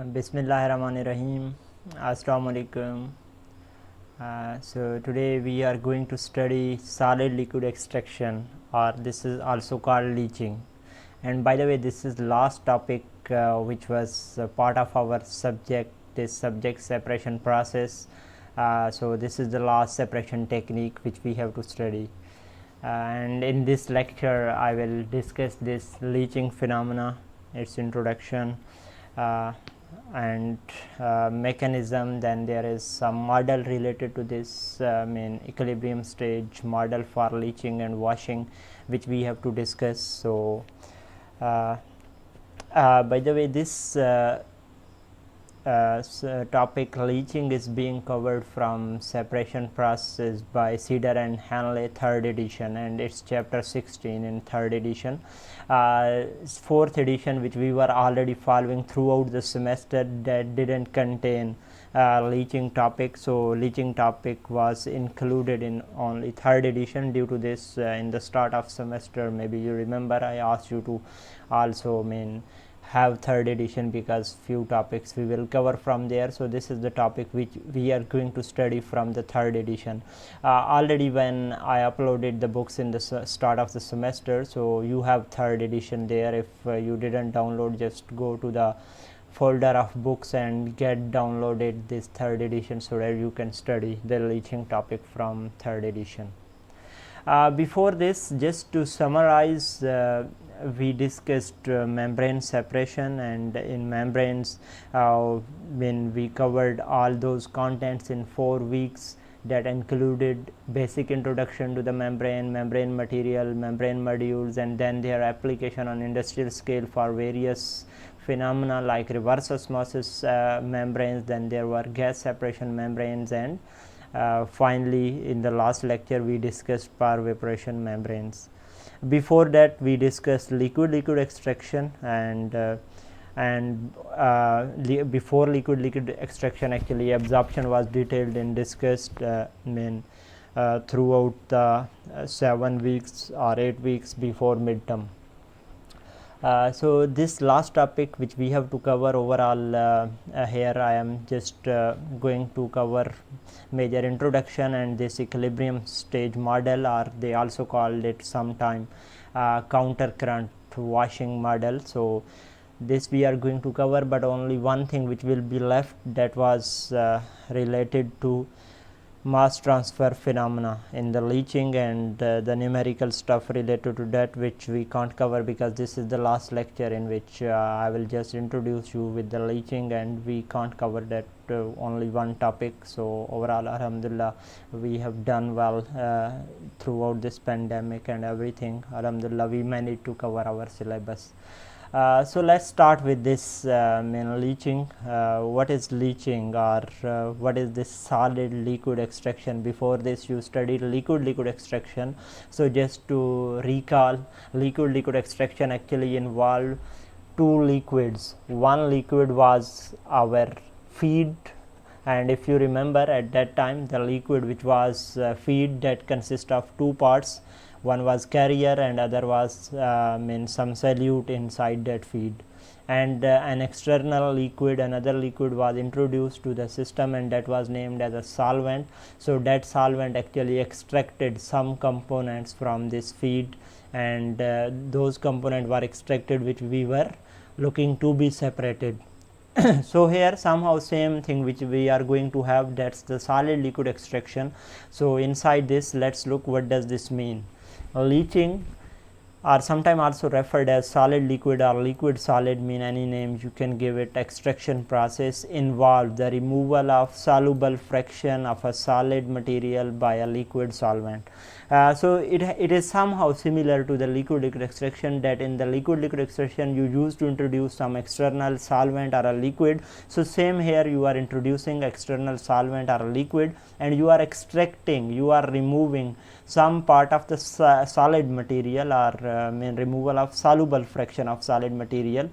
Bismillahirrahmanirrahim. Assalamu alaikum. So today we are going to study solid liquid extraction, or this is also called leaching. And by the way, this is last topic which was part of our subject, this subject separation process. So this is the last separation technique which we have to study. And in this lecture I will discuss this leaching phenomena, its introduction, and mechanism. Then there is some model related to this, equilibrium stage model for leaching and washing, which we have to discuss. So by the way, this topic leaching is being covered from separation process by Cedar and Hanley, 3rd edition, and it's chapter 16 in 3rd edition. 4th edition, which we were already following throughout the semester, that didn't contain leaching topic, so leaching topic was included in only 3rd edition. Due to this, in the start of semester, maybe you remember, I asked you to also have 3rd edition because few topics we will cover from there. So this is the topic which we are going to study from the 3rd edition. Already when I uploaded the books in the start of the semester, so you have 3rd edition there. If you didn't download, just go to the folder of books and get downloaded this 3rd edition so that you can study the leaching topic from 3rd edition. Before this, just to summarize, we discussed membrane separation, and in membranes when we covered all those contents in 4 weeks, that included basic introduction to the membrane material, membrane modules, and then their application on industrial scale for various phenomena like reverse osmosis membranes. Then there were gas separation membranes, and finally in the last lecture we discussed power evaporation membranes. Before that, we discussed liquid extraction, and before liquid extraction, actually absorption was detailed and discussed throughout the 7 weeks or 8 weeks before midterm. So this last topic which we have to cover overall, here I am just going to cover major introduction and this equilibrium stage model, or they also called it sometime counter current washing model. So this we are going to cover, but only one thing which will be left, that was related to mass transfer phenomena in the leaching, and the numerical stuff related to that, which we can't cover because this is the last lecture in which I will just introduce you with the leaching, and we can't cover that only one topic. So overall, alhamdulillah, we have done well throughout this pandemic and everything. Alhamdulillah, we managed to cover our syllabus. So let's start with this leaching. What is leaching, or what is this solid liquid extraction? Before this you studied liquid extraction. So just to recall, liquid extraction actually involved 2 liquids. One liquid was our feed, and if you remember, at that time the liquid which was feed, that consists of 2 parts. One was carrier and other was some solute inside that feed, and an external liquid, another liquid was introduced to the system, and that was named as a solvent. So that solvent actually extracted some components from this feed, and those components were extracted which we were looking to be separated. So here somehow same thing which we are going to have, that's the solid liquid extraction. So inside this, let's look what does this mean. Leaching, or sometimes also referred as solid liquid or liquid solid, mean any name you can give it, extraction process involve the removal of soluble fraction of a solid material by a liquid solvent. So it is somehow similar to the liquid extraction, that in the liquid extraction you used to introduce some external solvent or a liquid. So same here, you are introducing external solvent or a liquid, and you are extracting, you are removing some part of the solid material, or removal of soluble fraction of solid material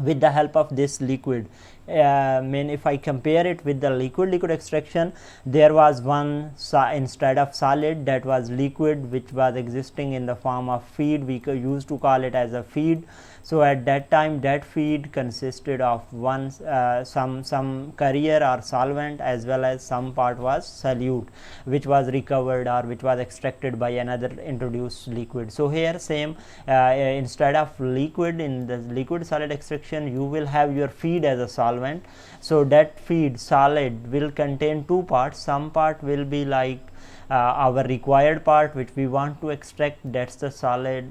with the help of this liquid. mean if I compare it with the liquid extraction, there was one instead of solid, that was liquid, which was existing in the form of feed. We used to call it as a feed. So at that time, that feed consisted of one some carrier or solvent, as well as some part was solute, which was recovered or which was extracted by another introduced liquid. So here same, instead of liquid, in the liquid solid extraction, you will have your feed as a solvent. So that feed solid will contain two parts. Some part will be like our required part which we want to extract, that's the solid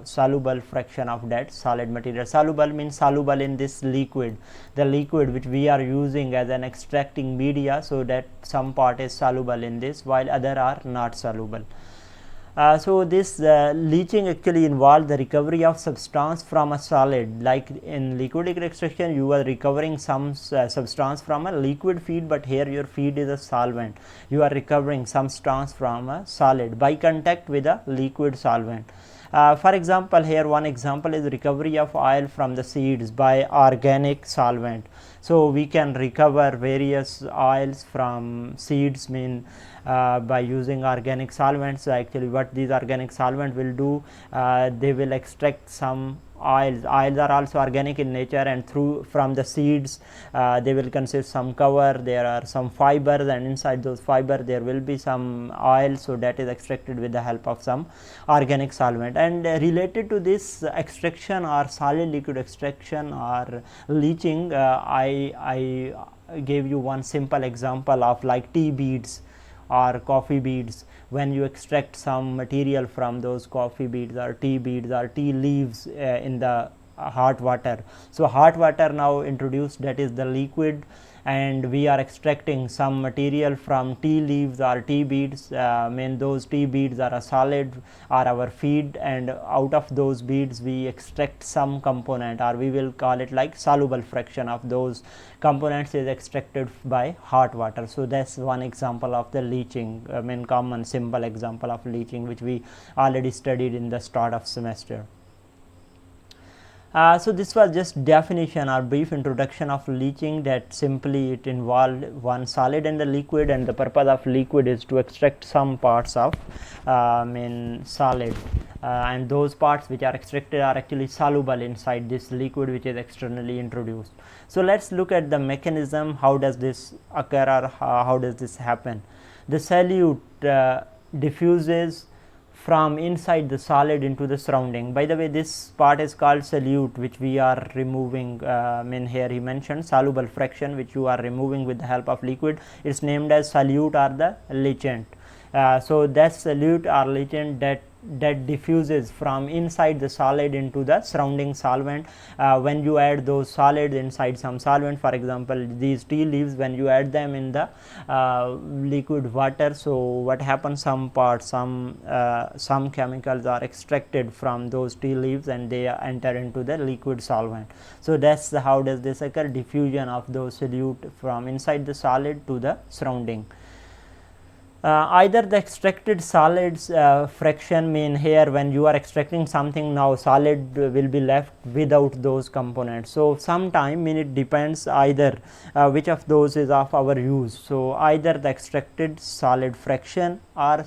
soluble fraction of that solid material. Soluble means soluble in this liquid, the liquid which we are using as an extracting media, so that some part is soluble in this while other are not soluble. So this leaching actually involves the recovery of substance from a solid. Like in liquid extraction, you are recovering some substance from a liquid feed, but here your feed is a solvent. You are recovering some substance from a solid by contact with a liquid solvent. For example, here one example is recovery of oil from the seeds by organic solvent. So we can recover various oils from seeds, by using organic solvents. So actually what these organic solvent will do, they will extract some oils. Oils are also organic in nature, and through from the seeds they will consist some cover, there are some fibers, and inside those fiber there will be some oil. So that is extracted with the help of some organic solvent. And related to this extraction or solid liquid extraction or leaching, I gave you one simple example of like tea beads or coffee beads. When you extract some material from those coffee beads or tea leaves in the hot water, so hot water now introduced, that is the liquid, and we are extracting some material from tea leaves or tea beads. Those tea beads are a solid, are our feed, and out of those beads we extract some component, or we will call it like soluble fraction of those components is extracted by hot water. So that's one example of the leaching, common simple example of leaching which we already studied in the start of semester. So this was just definition or brief introduction of leaching, that simply it involved one solid and the liquid, and the purpose of liquid is to extract some parts of solid, and those parts which are extracted are actually soluble inside this liquid which is externally introduced. So let's look at the mechanism, how does this occur, or how does this happen. The solute diffuses from inside the solid into the surrounding. By the way, this part is called solute, which we are removing. Here he mentioned soluble fraction which you are removing with the help of liquid. It's named as solute or the leachant. So that solute or leachant that diffuses from inside the solid into the surrounding solvent. When you add those solids inside some solvent, for example these tea leaves, when you add them in the liquid water, so what happens, some parts, some chemicals are extracted from those tea leaves and they enter into the liquid solvent. So that's how does this occur, diffusion of those solute from inside the solid to the surrounding. Either the extracted solids fraction, here when you are extracting something, now solid will be left without those components. So sometime it depends either which of those is of our use. So either the extracted solid fraction or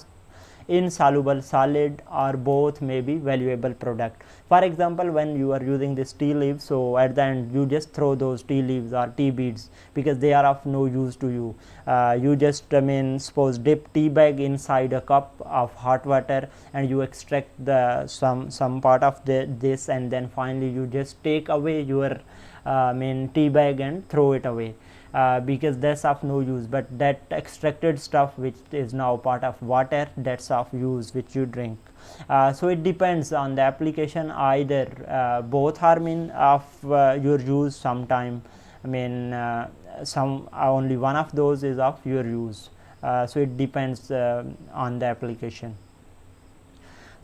insoluble solid, or both may be valuable product. For example, when you are using this tea leaves, so at the end you just throw those tea leaves or tea beads because they are of no use to you. You just suppose dip tea bag inside a cup of hot water and you extract the some part of this, and then finally you just take away your tea bag and throw it away. Because that's of no use, but that extracted stuff which is now part of water, that's of use which you drink. So it depends on the application, either both are of your use, sometime some only one of those is of your use. So it depends on the application.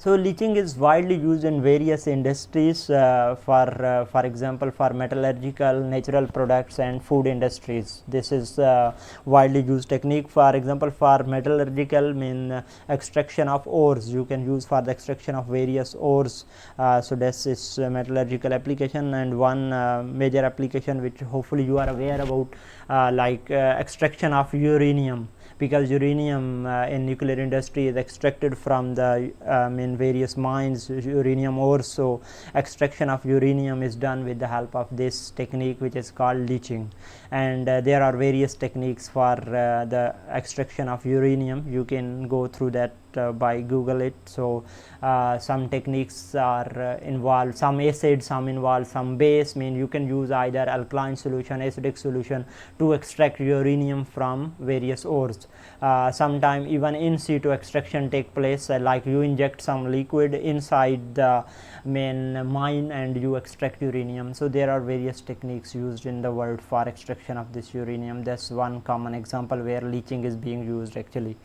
So leaching is widely used in various industries, for example, for metallurgical, natural products, and food industries. This is widely used technique. For example, for metallurgical, extraction of ores. You can use for the extraction of various ores. So this is metallurgical application, and one major application which hopefully you are aware about, like extraction of uranium, because uranium in nuclear industry is extracted from the in various mines, uranium ore. So extraction of uranium is done with the help of this technique, which is called leaching. And there are various techniques for the extraction of uranium. You can go through that by Google it. So some techniques are involved, some acid, some involve some base. You can use either alkaline solution, acidic solution to extract uranium from various ores. Sometime even in situ extraction take place, like you inject some liquid inside the main mine and you extract uranium. So there are various techniques used in the world for extraction of this uranium. That's one common example where leaching is being used actually.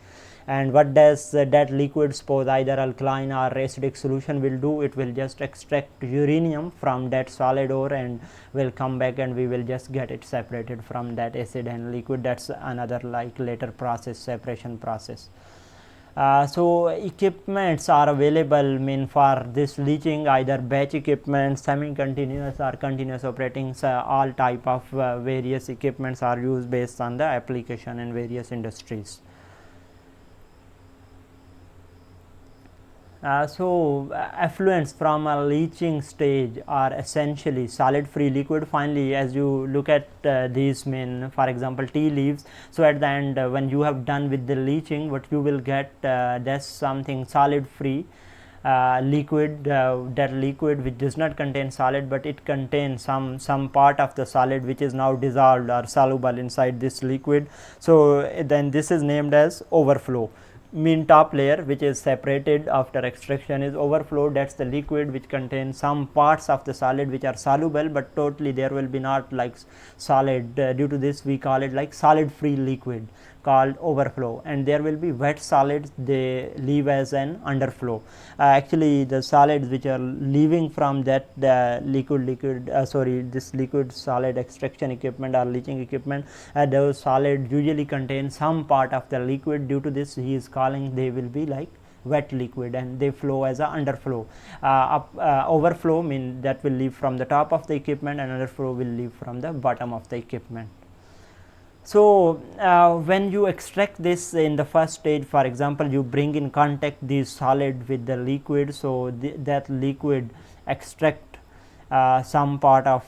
And what does that liquid, suppose either alkaline or acidic solution, will do? It will just extract uranium from that solid ore and will come back, and we will just get it separated from that acid and liquid. That's another like later process, separation process. So equipments are available for this leaching, either batch equipment, semi-continuous or continuous operating. All type of various equipments are used based on the application in various industries. So effluents from a leaching stage are essentially solid free liquid. Finally, as you look at these for example, tea leaves, so at the end when you have done with the leaching, what you will get, that's something solid free liquid. That liquid which does not contain solid, but it contains some part of the solid which is now dissolved or soluble inside this liquid. So then this is named as overflow. Top layer which is separated after extraction is overflow. That's the liquid which contains some parts of the solid which are soluble, but totally there will be not like solid. Due to this we call it like solid free liquid, called overflow. And there will be wet solids, they leave as an underflow. Actually the solids which are leaving from that this liquid solid extraction equipment or leaching equipment, those solids usually contain some part of the liquid. Due to this he is calling they will be like wet liquid, and they flow as a underflow. Overflow that will leave from the top of the equipment, and underflow will leave from the bottom of the equipment. So when you extract this in the first stage, for example, you bring in contact this solid with the liquid, so that liquid extract some part of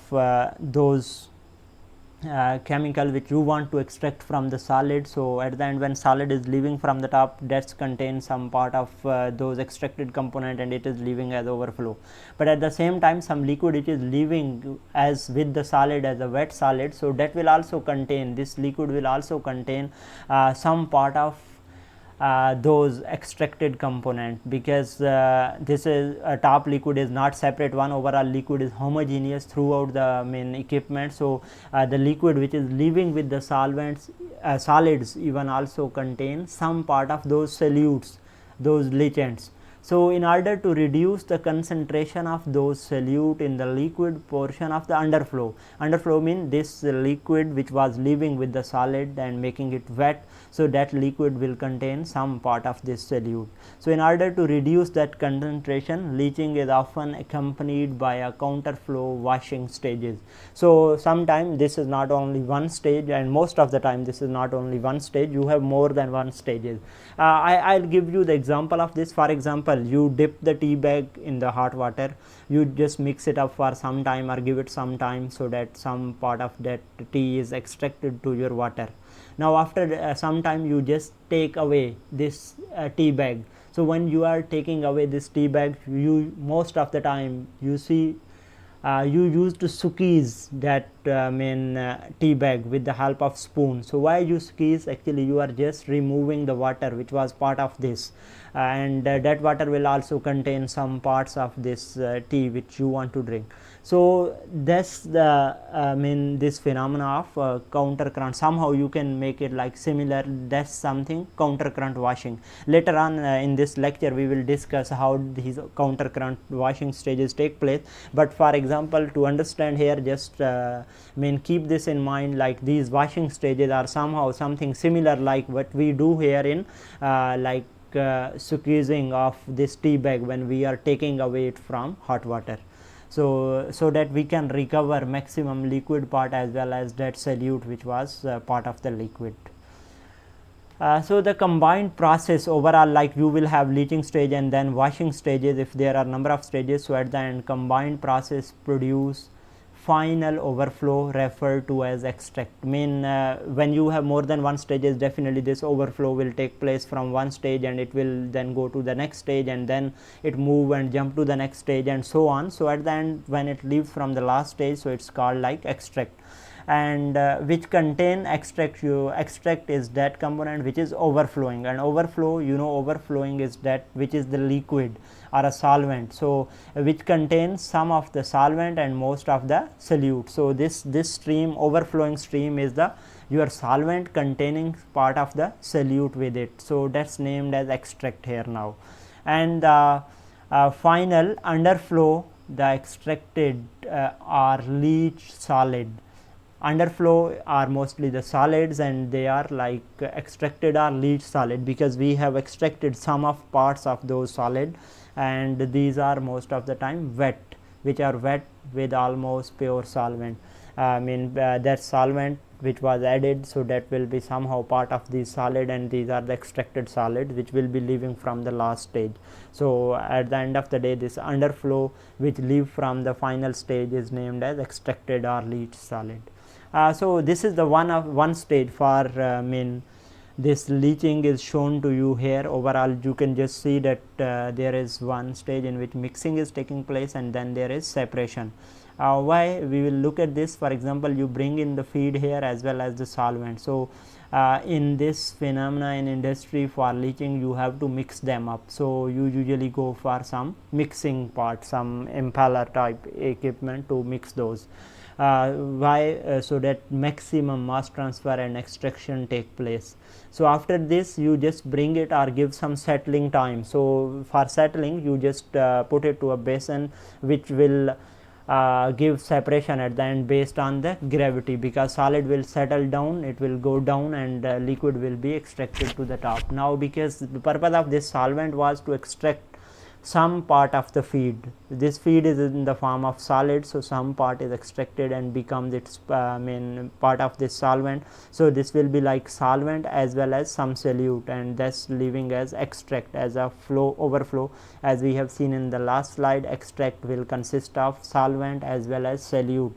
those chemical which you want to extract from the solid. So at the end when solid is leaving from the top, that contains some part of those extracted component, and it is leaving as overflow. But at the same time some liquid which is leaving as with the solid as a wet solid, so that will also contain, this liquid will also contain some part of those extracted component, because this is a top liquid is not separate one. Overall liquid is homogeneous throughout the main equipment. So the liquid which is leaving with the solvents, solids even also contain some part of those solutes, those leachants. So in order to reduce the concentration of those solute in the liquid portion of the underflow means this liquid which was leaving with the solid and making it wet, so that liquid will contain some part of this solute. So in order to reduce that concentration, leaching is often accompanied by a counterflow washing stages. So sometimes this is not only one stage, and most of the time this is not only one stage, you have more than one stages. I'll give you the example of this. For example, you dip the tea bag in the hot water, you just mix it up for some time or give it some time, so that some part of that tea is extracted to your water. Now after some time you just take away this tea bag. So when you are taking away this tea bag, you most of the time you see you used to squeeze that tea bag with the help of spoon. So why you squeeze? Actually you are just removing the water which was part of this, and that water will also contain some parts of this tea which you want to drink. So that's the this phenomena of counter current. Somehow you can make it like similar, that's something counter current washing. Later on in this lecture we will discuss how these counter current washing stages take place, but for example to understand here, just keep this in mind, like these washing stages are somehow something similar like what we do here in squeezing of this tea bag when we are taking away it from hot water, so that we can recover maximum liquid part as well as that solute which was part of the liquid. So the combined process overall, like you will have leaching stage and then washing stages if there are number of stages. So at the end, combined process produce final overflow referred to as extract. When you have more than one stages, definitely this overflow will take place from one stage and it will then go to the next stage and then it move and jump to the next stage and so on. So at the end, when it leaves from the last stage, so it's called like extract. And which contain extract. Extract is that component which is overflowing, and overflow, overflowing is that which is the liquid or a solvent, so which contains some of the solvent and most of the solute. So this stream, overflowing stream, is the your solvent containing part of the solute with it, so that's named as extract here now. And final underflow, the extracted are leach solid. Underflow are mostly the solids and they are like extracted are leach solid because we have extracted some of parts of those solid, and these are most of the time wet, which are wet with almost pure solvent. That solvent which was added, so that will be somehow part of the solid, and these are the extracted solids which will be leaving from the last stage. So at the end of the day, this underflow which leave from the final stage is named as extracted or leach solid. So this is the one stage for this leaching is shown to you here. Overall you can just see that there is one stage in which mixing is taking place and then there is separation. Why we will look at this? For example, you bring in the feed here as well as the solvent. So in this phenomena in industry for leaching, you have to mix them up. So you usually go for some mixing part, some impaler type equipment to mix those. Why? So that maximum mass transfer and extraction take place. So after this you just bring it or give some settling time. So for settling you just put it to a basin which will give separation at the end based on the gravity, because solid will settle down, it will go down, and liquid will be extracted to the top. Now because the purpose of this solvent was to extract some part of the feed. This feed is in the form of solid, so some part is extracted and becomes its part of this solvent. So this will be like solvent as well as some solute, and thus leaving as extract as a overflow. As we have seen in the last slide, extract will consist of solvent as well as solute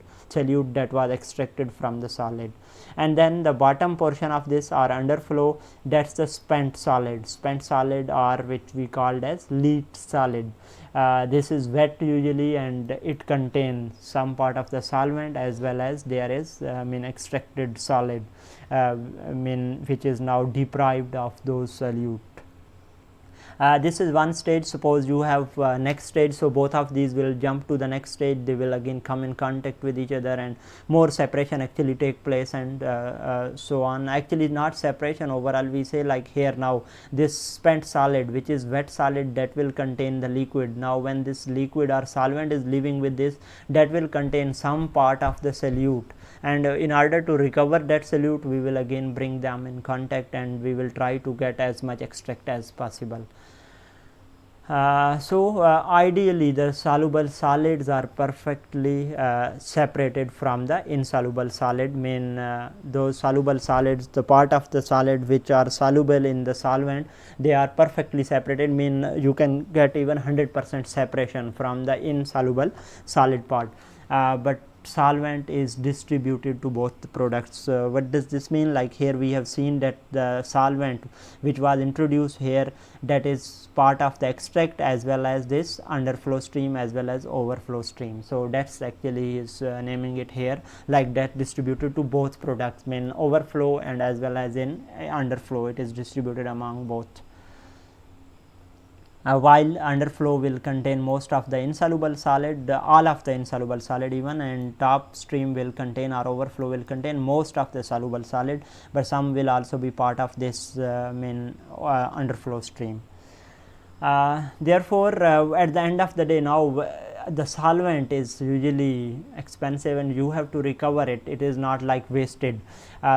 that was extracted from the solid. And then the bottom portion of this or underflow, that's the spent solid or which we called as leach solid. This is wet usually and it contains some part of the solvent as well as there is extracted solid which is now deprived of those solute. This is one stage. Suppose you have next stage, so both of these will jump to the next stage, they will again come in contact with each other and more separation actually take place, and so on. Actually not separation, overall we say like here now this spent solid which is wet solid, that will contain the liquid. Now when this liquid or solvent is living with this, that will contain some part of the solute, and in order to recover that solute we will again bring them in contact and we will try to get as much extract as possible. Ideally the soluble solids are perfectly separated from the insoluble solid. Those soluble solids, the part of the solid which are soluble in the solvent, they are perfectly separated. You can get even 100% separation from the insoluble solid part, but solvent is distributed to both the products. What does this mean? Like here we have seen that the solvent which was introduced here, that is part of the extract as well as this underflow stream as well as overflow stream. So that's actually is naming it here like that, distributed to both products, overflow and as well as in underflow, it is distributed among both. while underflow will contain most of the insoluble solid, all of the insoluble solid even, and top stream will contain, or overflow will contain most of the soluble solid, but some will also be part of this underflow stream. Therefore, at the end of the day, now the solvent is usually expensive and you have to recover it. It is not like wasted.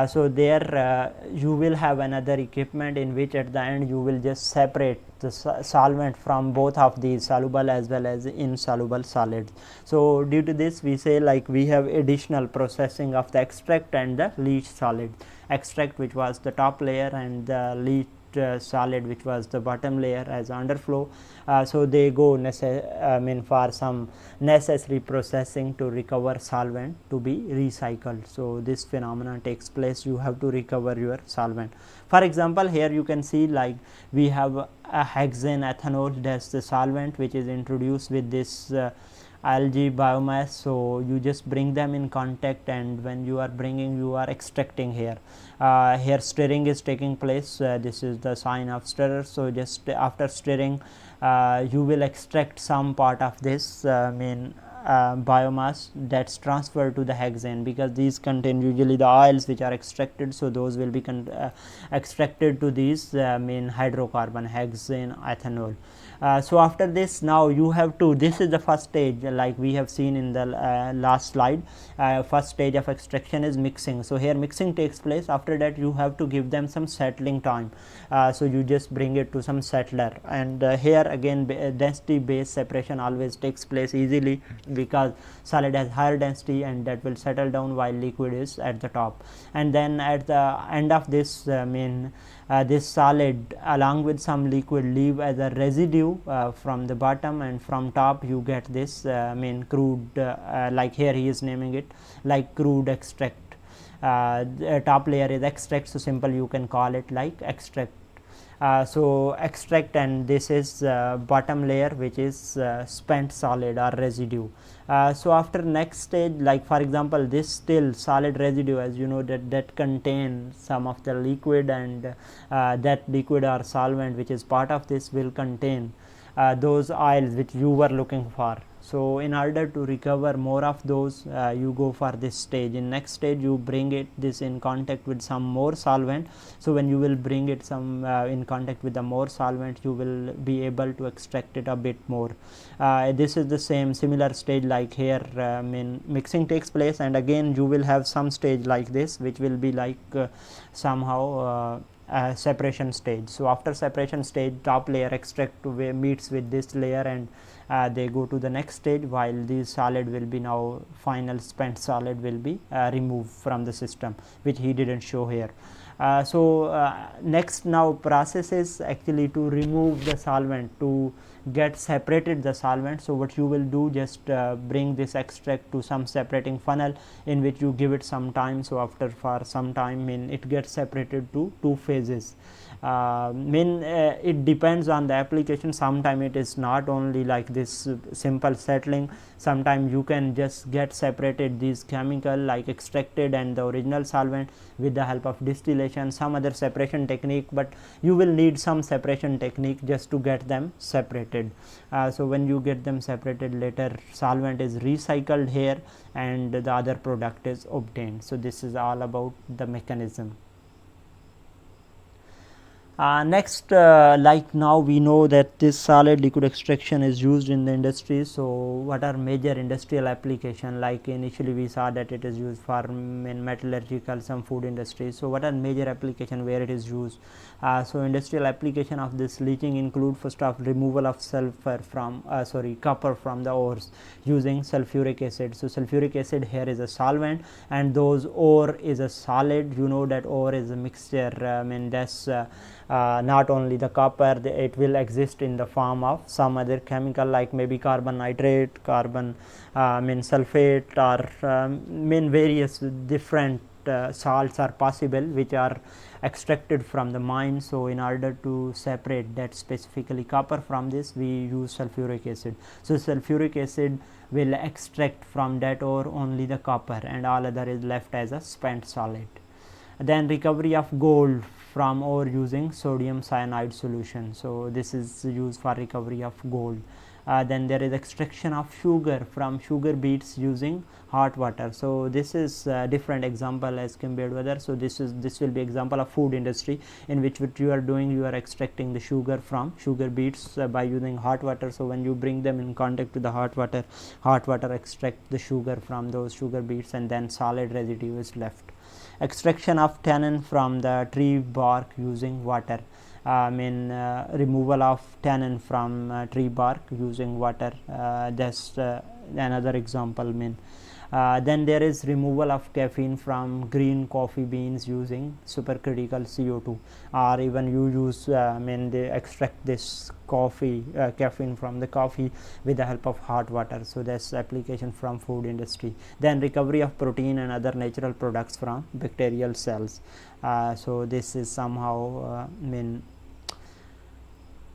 So there you will have another equipment in which at the end you will just separate the solvent from both of these soluble as well as insoluble solids. So due to this, we say like we have additional processing of the extract and the leach solid. Extract, which was the top layer, and the leach solid, which was the bottom layer as underflow. So they go for some necessary processing to recover solvent to be recycled. So this phenomenon takes place. You have to recover your solvent. For example, here you can see like we have a hexane ethanol, that's the solvent which is introduced with this algae biomass. So you just bring them in contact, and when you are bringing, you are extracting here. Here stirring is taking place. This is the sign of stirrer. So just after stirring, you will extract some part of this biomass that's transferred to the hexane, because these contain usually the oils which are extracted. So those will be extracted to these hydrocarbon, hexane, ethanol. So after this, now you have to, this is the first stage, like we have seen in the last slide. First stage of extraction is mixing. So here mixing takes place. After that, you have to give them some settling time. So you just bring it to some settler, and here again density based separation always takes place easily, because solid has higher density and that will settle down while liquid is at the top. And then at the end of this this solid along with some liquid leave as a residue from the bottom, and from top you get this crude, like here he is naming it like crude extract. The top layer is extract, so simple you can call it like extract. So extract, and this is bottom layer which is spent solid or residue. So after next stage, like for example this still solid residue, as you know, that contains some of the liquid, and that liquid or solvent which is part of this will contain those oils which you were looking for. So in order to recover more of those, you go for this stage. In next stage you bring it this in contact with some more solvent. So when you will bring it some in contact with the more solvent, you will be able to extract it a bit more. This is the same similar stage like here. Mixing takes place, and again you will have some stage like this which will be like somehow separation stage. So after separation stage, top layer extract meets with this layer, and they go to the next stage, while this solid will be now final spent solid will be removed from the system, which he didn't show here. Next now process is actually to remove the solvent, to get separated the solvent. So what you will do, just bring this extract to some separating funnel in which you give it some time. So after for some time it gets separated to two phases. It depends on the application. Sometime it is not only like this simple settling, sometimes you can just get separated these chemical like extracted and the original solvent with the help of distillation, some other separation technique, but you will need some separation technique just to get them separated. So when you get them separated, later solvent is recycled here and the other product is obtained. So this is all about the mechanism. Next, like now we know that this solid liquid extraction is used in the industry. So what are major industrial application? Like initially we saw that it is used for in metallurgical, some food industry. So what are major application where it is used? So industrial application of this leaching include first of removal of sulfur from copper from the ores using sulfuric acid. So sulfuric acid here is a solvent, and those ore is a solid. You know that ore is a mixture. That's not only the copper, it will exist in the form of some other chemical like maybe carbon nitrate, carbon sulfate, or various different salts are possible which are extracted from the mine. So in order to separate that specifically copper from this, we use sulfuric acid. So sulfuric acid will extract from that ore only the copper, and all other is left as a spent solid. Then recovery of gold from ore using sodium cyanide solution. So this is used for recovery of gold. Then there is extraction of sugar from sugar beets using hot water. So this is different example as compared with other. So this will be example of food industry, in which what you are doing, you are extracting the sugar from sugar beets by using hot water. So when you bring them in contact with the hot water extract the sugar from those sugar beets, and then solid residue is left. Extraction of tannin from the tree bark using water. Removal of tannin from tree bark using water. That's another example. Then there is removal of caffeine from green coffee beans using supercritical CO2, or even you use they extract this caffeine from the coffee with the help of hot water. So that's application from food industry. Then recovery of protein and other natural products from bacterial cells. So this is somehow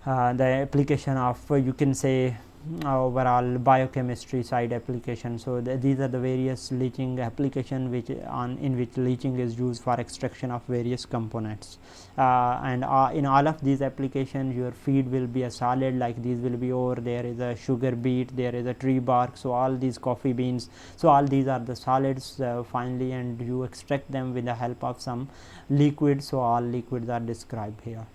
the application of you can say overall biochemistry side application. So these are the various leaching application in which leaching is used for extraction of various components. And in all of these applications, your feed will be a solid, like these will be ore, there is a sugar beet, there is a tree bark, so all these coffee beans, so all these are the solids finally, and you extract them with the help of some liquid. So all liquids are described here.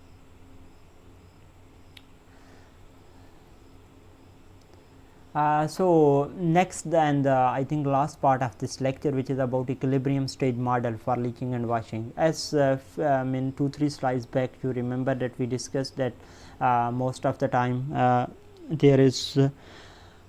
So next and I think last part of this lecture, which is about equilibrium stage model for leaching and washing. As 2-3 slides back, you remember that we discussed that most of the time there is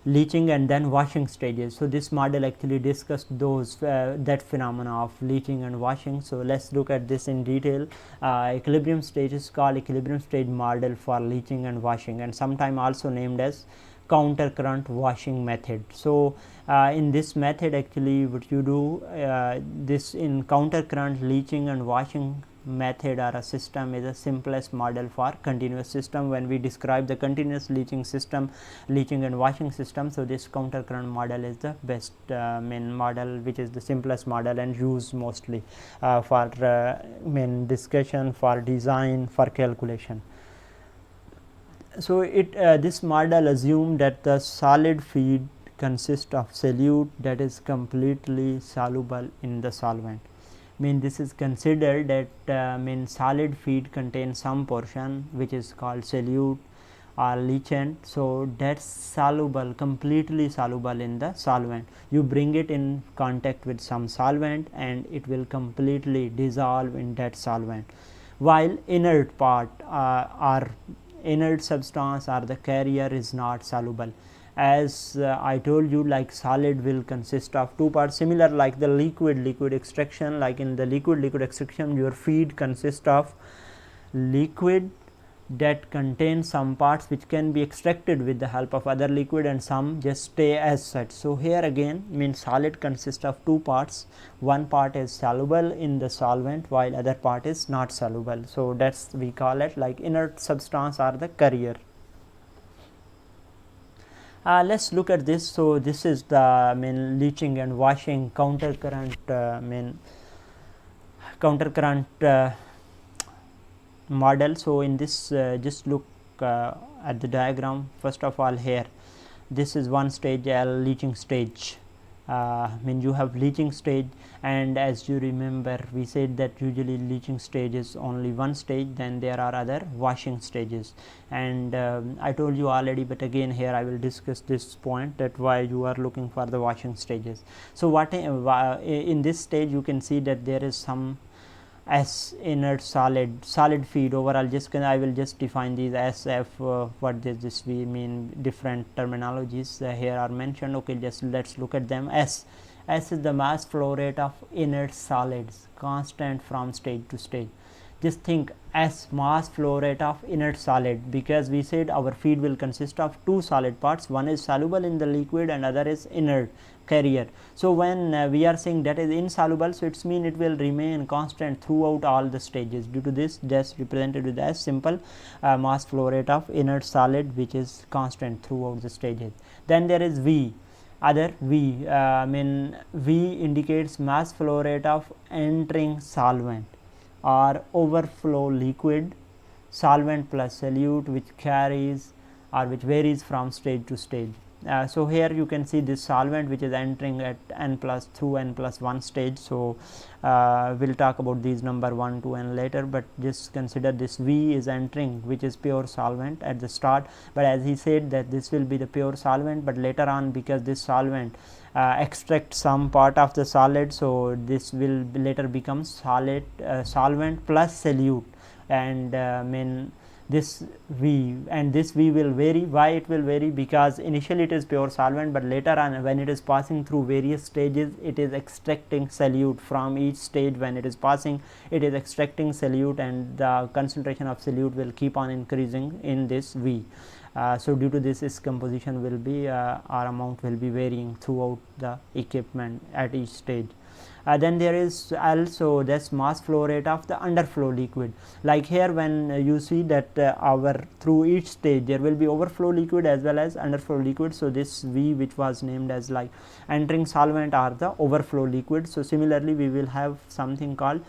leaching and then washing stages. So this model actually discussed those that phenomena of leaching and washing. So let's look at this in detail. Equilibrium stage is called equilibrium stage model for leaching and washing, and sometime also named as counter current washing method. So in this method, actually what you do, this in counter current leaching and washing method or a system is the simplest model for continuous system. When we describe the continuous leaching and washing system, so this counter current model is the best model, which is the simplest model and used mostly for discussion, for design, for calculation. So this model assumed that the solid feed consists of solute that is completely soluble in the solvent. This is considered that solid feed contains some portion which is called solute or leachant, so that's soluble, completely soluble in the solvent. You bring it in contact with some solvent and it will completely dissolve in that solvent, while inert part or inert substance or the carrier is not soluble. As I told you, like solid will consist of two parts, similar like the liquid extraction. Like in the liquid extraction, your feed consists of liquid that contains some parts which can be extracted with the help of other liquid, and some just stay as such. So here again solid consists of two parts. One part is soluble in the solvent while other part is not soluble. So that's we call it like inert substance or the carrier. Let's look at this. So this is the leaching and washing counter current model. So in this just look at the diagram. First of all, here this is one stage, leaching stage. You have leaching stage, and as you remember, we said that usually leaching stage is only one stage, then there are other washing stages, and I told you already, but again here I will discuss this point, that why you are looking for the washing stages. So what in this stage you can see that there is some S inert solid feed. Overall, I will just define these as F. What does this mean? Different terminologies here are mentioned. Okay, just let's look at them. S is the mass flow rate of inert solids, constant from stage to stage. Just think S, mass flow rate of inert solid, because we said our feed will consist of two solid parts. One is soluble in the liquid and other is inert, carrier. So when we are saying that is insoluble, so it's mean it will remain constant throughout all the stages. Due to this, just represented with as simple mass flow rate of inert solid, which is constant throughout the stages. Then there is V. Other V, V indicates mass flow rate of entering solvent. or overflow liquid, solvent plus solute, which carries or which varies from stage to stage. So here you can see this solvent which is entering at n plus through n plus 1 stage. So we'll talk about these number 1, 2 and later, but just consider this V is entering, which is pure solvent at the start, but as he said that this will be the pure solvent, but later on, because this solvent extract some part of the solid, so this will later become solid solvent plus solute, and this V, and this V will vary. Why it will vary? Because initially it is pure solvent, but later on when it is passing through various stages, it is extracting solute from each stage. When it is passing, it is extracting solute, and the concentration of solute will keep on increasing in this V. So due to this, its composition will be or amount will be varying throughout the equipment at each stage. Then there is also this mass flow rate of the underflow liquid. Like here, when you see that our through each stage there will be overflow liquid as well as underflow liquid. So this V, which was named as like entering solvent, or the overflow liquid. So similarly, we will have something called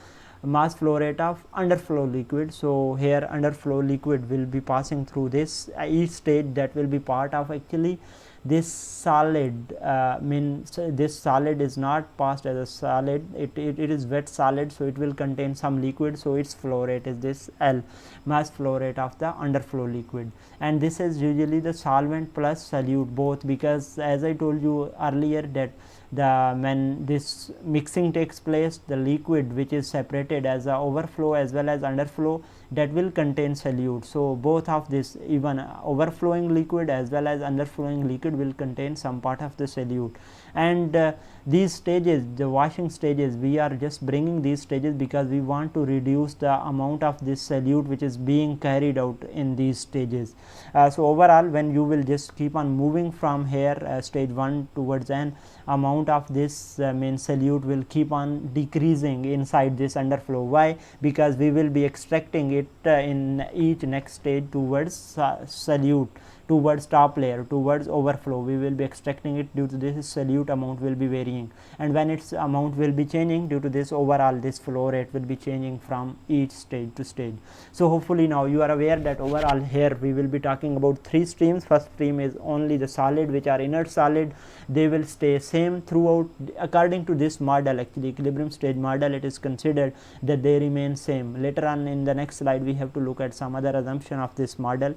mass flow rate of underflow liquid. So here underflow liquid will be passing through this each stage, that will be part of actually this solid. Means this solid is not passed as a solid, it is wet solid, so it will contain some liquid, so its flow rate is this L, mass flow rate of the underflow liquid. And this is usually the solvent plus solute both, because as I told you earlier that when this mixing takes place, the liquid which is separated as a overflow as well as underflow, that will contain solute. So both of this, even overflowing liquid as well as underflowing liquid, will contain some part of the solute. And these stages, the washing stages, we are just bringing these stages because we want to reduce the amount of this solute which is being carried out in these stages. So overall, when you will just keep on moving from here stage 1 towards n, amount of this main solute will keep on decreasing inside this underflow. Why? Because we will be extracting it in each next stage towards solute, towards top layer, towards overflow. We will be extracting it. Due to this, solute amount will be varying, and when its amount will be changing, due to this, overall this flow rate will be changing from each stage to stage. So hopefully now you are aware that overall here we will be talking about 3 streams. First stream is only the solid, which are inert solid. They will stay same throughout according to this model. Actually, equilibrium stage model, it is considered that they remain same. Later on in the next slide, we have to look at some other assumption of this model.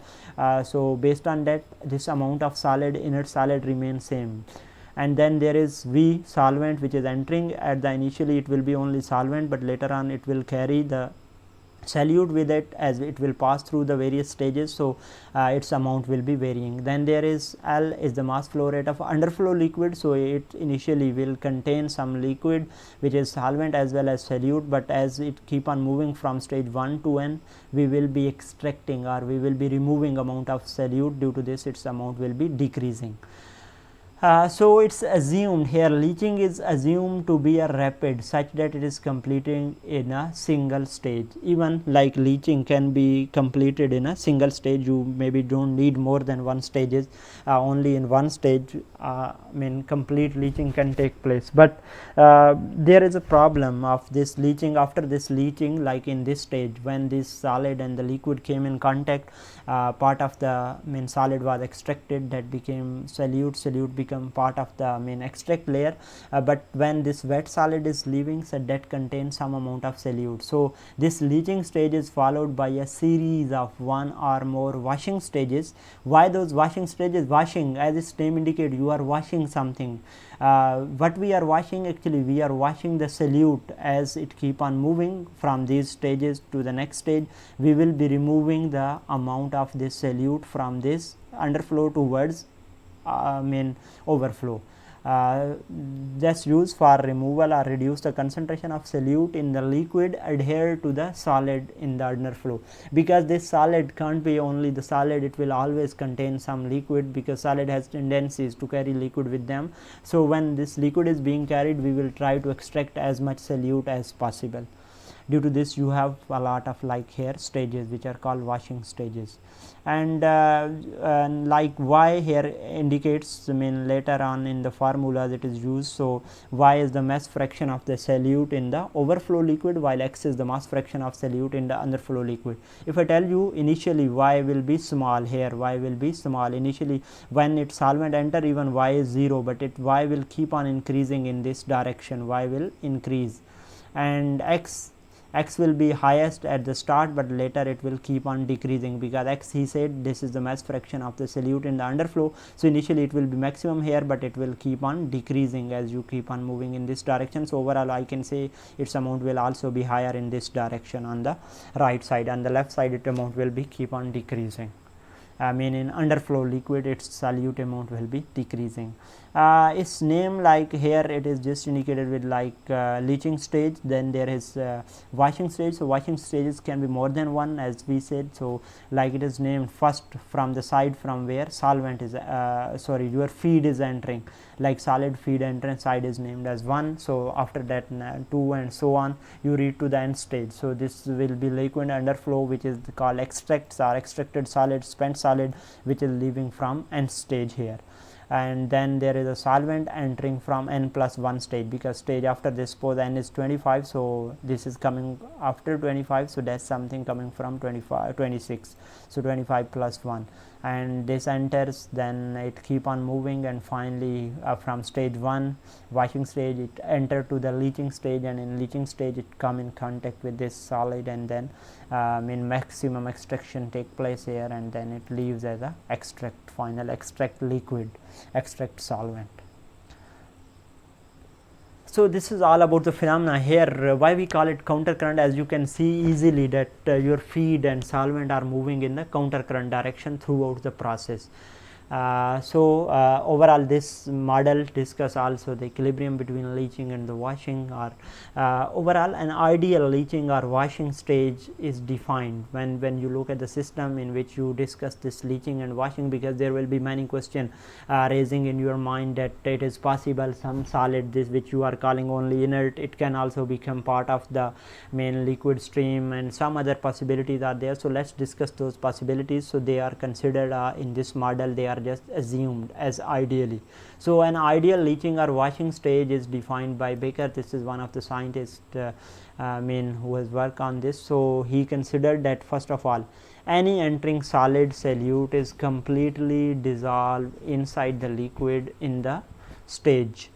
So based on that, this amount of solid, inert solid, remains same. And then there is V, solvent, which is entering. At the initially it will be only solvent, but later on it will carry the solute with it as it will pass through the various stages. So its amount will be varying. Then there is L, is the mass flow rate of underflow liquid. So it initially will contain some liquid which is solvent as well as solute, but as it keep on moving from stage 1 to n, we will be extracting or we will be removing amount of solute. Due to this, its amount will be decreasing. So it's assumed here, leaching is assumed to be a rapid such that it is completing in a single stage. Even like leaching can be completed in a single stage, you maybe don't need more than 1 stages. Only in 1 stage complete leaching can take place. But there is a problem of this leaching. After this leaching, like in this stage, when this solid and the liquid came in contact, part of the solid was extracted, that became solute became part of the main extract layer. But when this wet solid is leaving, so that contains some amount of solute. So this leaching stage is followed by a series of 1 or more washing stages. Why those washing stages? Washing, as its name indicates, you are washing something. What we are washing, actually we are washing the solute. As it keep on moving from these stages to the next stage, we will be removing the amount of this solute from this underflow towards overflow. Just used for removal or reduce the concentration of solute in the liquid adhere to the solid in the underflow. Because this solid can't be only the solid, it will always contain some liquid, because solid has tendencies to carry liquid with them. So when this liquid is being carried, we will try to extract as much solute as possible. Due to this, you have a lot of like here stages which are called washing stages. And like Y here indicates, I mean later on in the formulas it is used. So Y is the mass fraction of the solute in the overflow liquid, while X is the mass fraction of solute in the underflow liquid. If I tell you initially Y will be small, here Y will be small initially, when its solvent enter even Y is 0, but Y will keep on increasing in this direction, Y will increase, and X will be highest at the start, but later it will keep on decreasing, because X, he said, this is the mass fraction of the solute in the underflow. So initially it will be maximum here, but it will keep on decreasing as you keep on moving in this direction. So overall I can say its amount will also be higher in this direction on the right side. On the left side, its amount will be keep on decreasing. I mean in underflow liquid its solute amount will be decreasing. Its name, like here it is just indicated with like leaching stage, then there is washing stage. So washing stages can be more than one, as we said. So like it is named first from the side from where solvent is your feed is entering, like solid feed entrance side is named as 1. So after that 2 and so on, you reach to the end stage. So this will be liquid underflow, which is called extracts or extracted solid, spent solid, which is leaving from end stage here. And then there is a solvent entering from n plus 1 stage, because stage after this, suppose n is 25, so this is coming after 25, so that's something coming from 26, so 25 plus 1, and this enters, then it keep on moving, and finally from stage 1 washing stage it enter to the leaching stage, and in leaching stage it come in contact with this solid, and then in maximum extraction take place here, and then it leaves as a extract, final extract liquid, extract solvent. So this is all about the phenomena here. Why we call it counter current, as you can see easily that your feed and solvent are moving in the counter current direction throughout the process. Overall this model discuss also the equilibrium between leaching and the washing, or overall an ideal leaching or washing stage is defined when you look at the system in which you discuss this leaching and washing, because there will be many questions raising in your mind that it is possible some solid, this which you are calling only inert, it can also become part of the main liquid stream, and some other possibilities are there. So let's discuss those possibilities. So they are considered in this model, they are just assumed as ideally. So an ideal leaching or washing stage is defined by Baker. This is one of the scientists who has worked on this. So he considered that first of all, any entering solid solute is completely dissolved inside the liquid in the stage.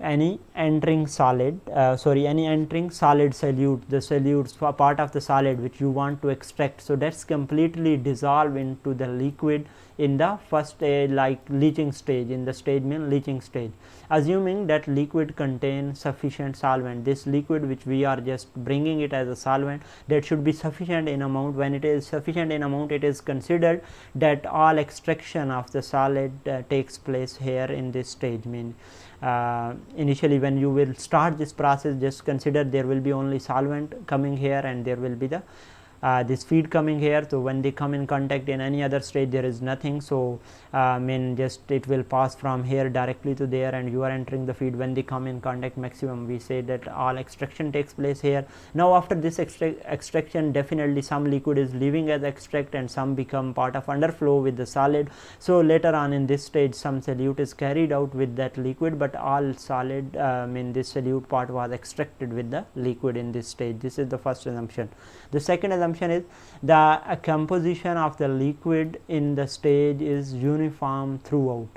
Any entering solid any entering solid solute, the solutes part of the solid which you want to extract, so that's completely dissolved into the liquid in the first stage, like leaching stage, in the stage mean leaching stage, assuming that liquid contains sufficient solvent. This liquid which we are just bringing it as a solvent, that should be sufficient in amount. When it is sufficient in amount, it is considered that all extraction of the solid takes place here in this stage. Initially when you will start this process, just consider there will be only solvent coming here, and there will be the this feed coming here. So when they come in contact in any other stage, there is nothing. So just it will pass from here directly to there, and you are entering the feed. When they come in contact maximum, we say that all extraction takes place here. Now after this extraction, definitely some liquid is leaving as extract, and some become part of underflow with the solid. So later on in this stage, some solute is carried out with that liquid, but all solid this solute part was extracted with the liquid in this stage. This is the first assumption. The second assumption is the composition of the liquid in the stage is uniform throughout,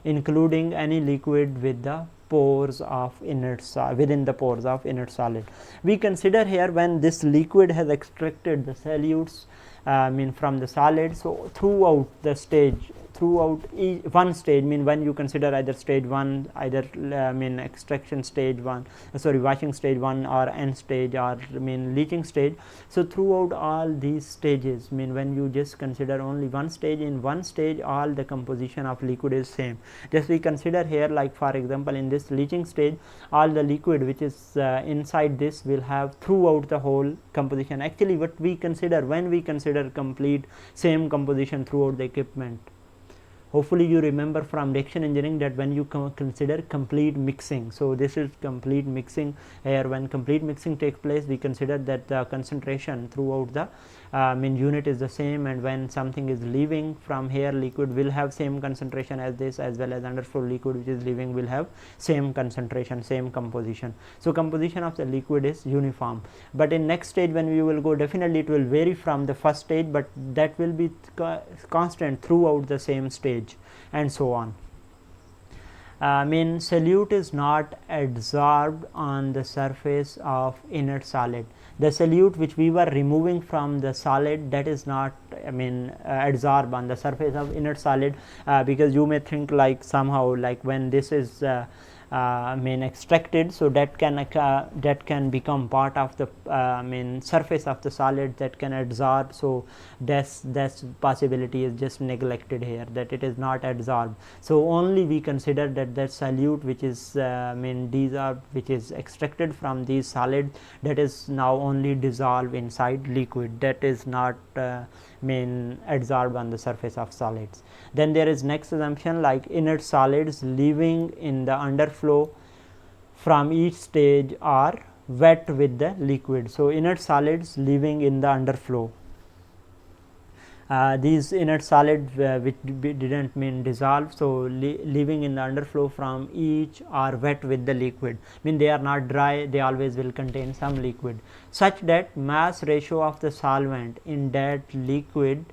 including any liquid with the pores of inert within the pores of inert solid. We consider here when this liquid has extracted the solutes from the solid, so throughout the stage, throughout one stage, when you consider either stage 1, either extraction stage 1, washing stage 1, or end stage, or leaching stage. So throughout all these stages, when you just consider only one stage, in one stage all the composition of liquid is same. Just we consider here, like for example in this leaching stage, all the liquid which is inside this will have throughout the whole composition. Actually what we consider when we consider complete same composition throughout the equipment, Hopefully you remember from reaction engineering that when you consider complete mixing, so this is complete mixing. Here when complete mixing takes place, we consider that the concentration throughout the unit is the same, and when something is leaving from here, liquid will have same concentration as this, as well as underflow liquid which is leaving will have same concentration, same composition. So composition of the liquid is uniform. But in next stage when we will go, definitely it will vary from the first stage, but that will be constant throughout the same stage, and so on. Solute is not adsorbed on the surface of inert solid. The solute which we were removing from the solid, that is not adsorbed on the surface of inert solid, because you may think like somehow like when this is extracted, so that can become part of the surface of the solid, that can adsorb. So this possibility is just neglected here, that it is not adsorbed. So only we consider that solute which is desorbed, which is extracted from these solids, that is now only dissolved inside liquid, that is not adsorbed on the surface of solids. Then there is next assumption, like inert solids leaving in the underflow from each stage are wet with the liquid. So inert solids leaving in the underflow, these inert solids which didn't dissolve, so leaving in the underflow from each are wet with the liquid, they are not dry, they always will contain some liquid, such that mass ratio of the solvent in that liquid,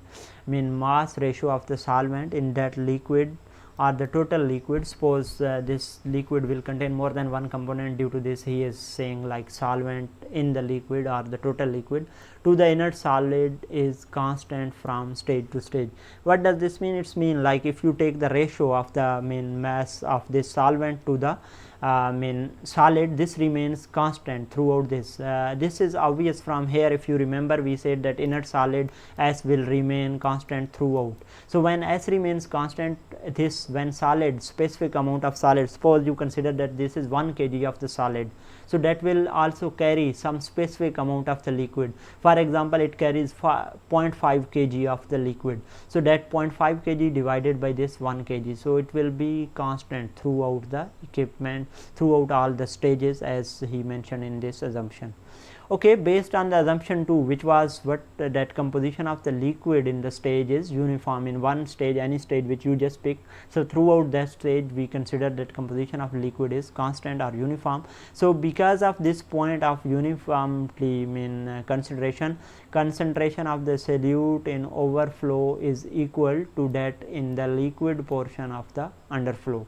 mass ratio of the solvent in that liquid or the total liquid. Suppose this liquid will contain more than one component, due to this he is saying like solvent in the liquid or the total liquid to the inert solid is constant from stage to stage. What does this mean? It's mean like if you take the ratio of the mass of this solvent to the solid, this remains constant throughout this. This is obvious from here. If you remember, we said that inert solid S will remain constant throughout. So when S remains constant, this when solid, specific amount of solid, suppose you consider that this is 1 kg of the solid, so that will also carry some specific amount of the liquid. For example, it carries 0.5 kg of the liquid, so that 0.5 kg divided by this 1 kg, so it will be constant throughout the equipment, throughout all the stages, as he mentioned in this assumption. Okay, based on the assumption 2, which was what that composition of the liquid in the stage is uniform in one stage, any stage which you just pick. So throughout that stage we consider that composition of liquid is constant or uniform. So because of this point of uniformity consideration, concentration of the solute in overflow is equal to that in the liquid portion of the underflow.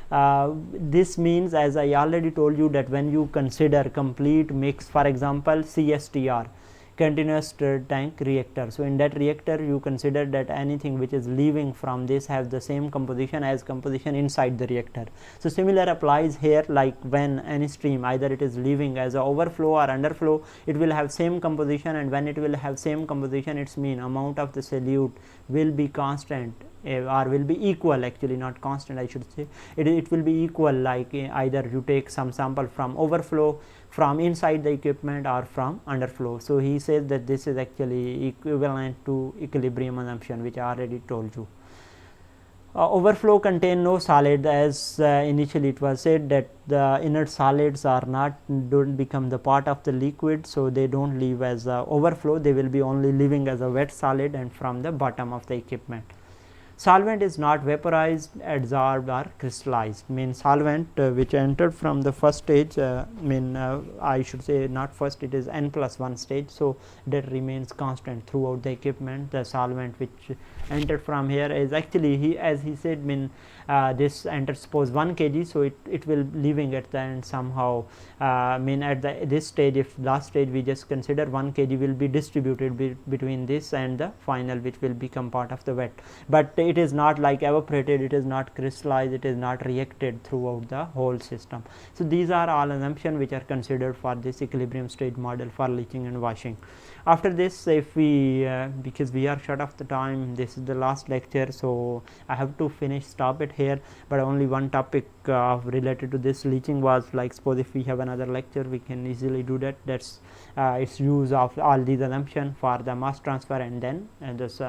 This means, as I already told you, that when you consider complete mix, for example CSTR, continuous stirred tank reactor, so in that reactor you consider that anything which is leaving from this has the same composition as composition inside the reactor. So similar applies here, like when any stream, either it is leaving as a overflow or underflow, it will have same composition, and when it will have same composition, its mean amount of the solute will be constant or will be equal, actually not constant, I should say, it will be equal, like either you take some sample from overflow, from inside the equipment, or from underflow. So he says that this is actually equivalent to equilibrium assumption, which I already told you. Overflow contain no solid, as initially it was said that the inert solids don't become the part of the liquid, so they don't leave as overflow, they will be only living as a wet solid and from the bottom of the equipment. Solvent is not vaporized, adsorbed or crystallized, solvent which entered from the first stage, I should say not first, it is n+1 stage, so that remains constant throughout the equipment. The solvent which entered from here is actually, as he said, this enters suppose 1 kg, so it will leaving at the end somehow, at this stage, if last stage we just consider 1 kg will be distributed between this and the final, which will become part of the wet, but it is not like evaporated, it is not crystallized, it is not reacted throughout the whole system. So these are all assumptions which are considered for this equilibrium state model for leaching and washing. After this, if we because we are short of the time, this is the last lecture, so I have to stop it here, but only one topic related to this leaching was like, suppose if we have another lecture, we can easily do that. That's its use of all these assumptions for the mass transfer, and then just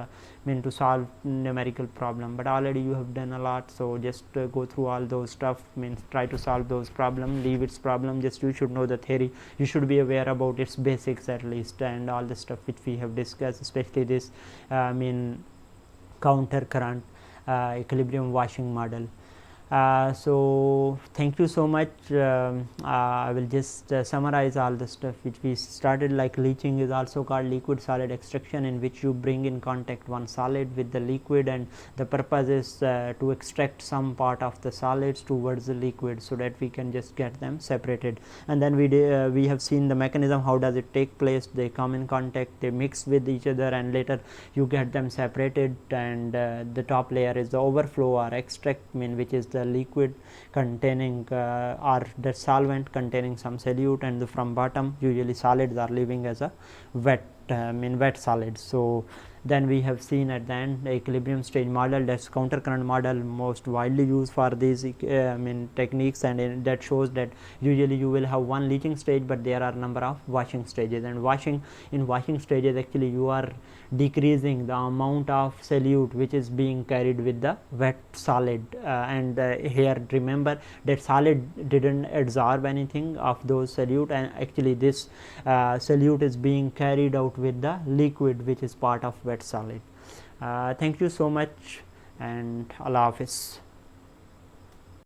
mean to solve numerical problem. But already you have done a lot, so just go through all those stuff, means try to solve those problem, leave its problem. Just you should know the theory, you should be aware about its basics at least, and all the stuff which we have discussed, especially this counter current equilibrium washing model. So thank you so much. I will just summarize all the stuff which we started. Like leaching is also called liquid solid extraction, in which you bring in contact one solid with the liquid, and the purpose is to extract some part of the solids towards the liquid, so that we can just get them separated. And then we have seen the mechanism, how does it take place. They come in contact, they mix with each other, and later you get them separated. And the top layer is the overflow or extract, which is the liquid containing or the solvent containing some solute, and from bottom usually solids are leaving as a wet wet solids. So then we have seen at the end the equilibrium stage model, that's counter current model, most widely used for these techniques, and that shows that usually you will have one leaching stage, but there are number of washing stages. And in washing stages, actually you are decreasing the amount of solute which is being carried with the wet solid, and here remember that solid didn't absorb anything of those solute, and actually this solute is being carried out with the liquid which is part of wet solid. Thank you so much, and Allah Hafiz.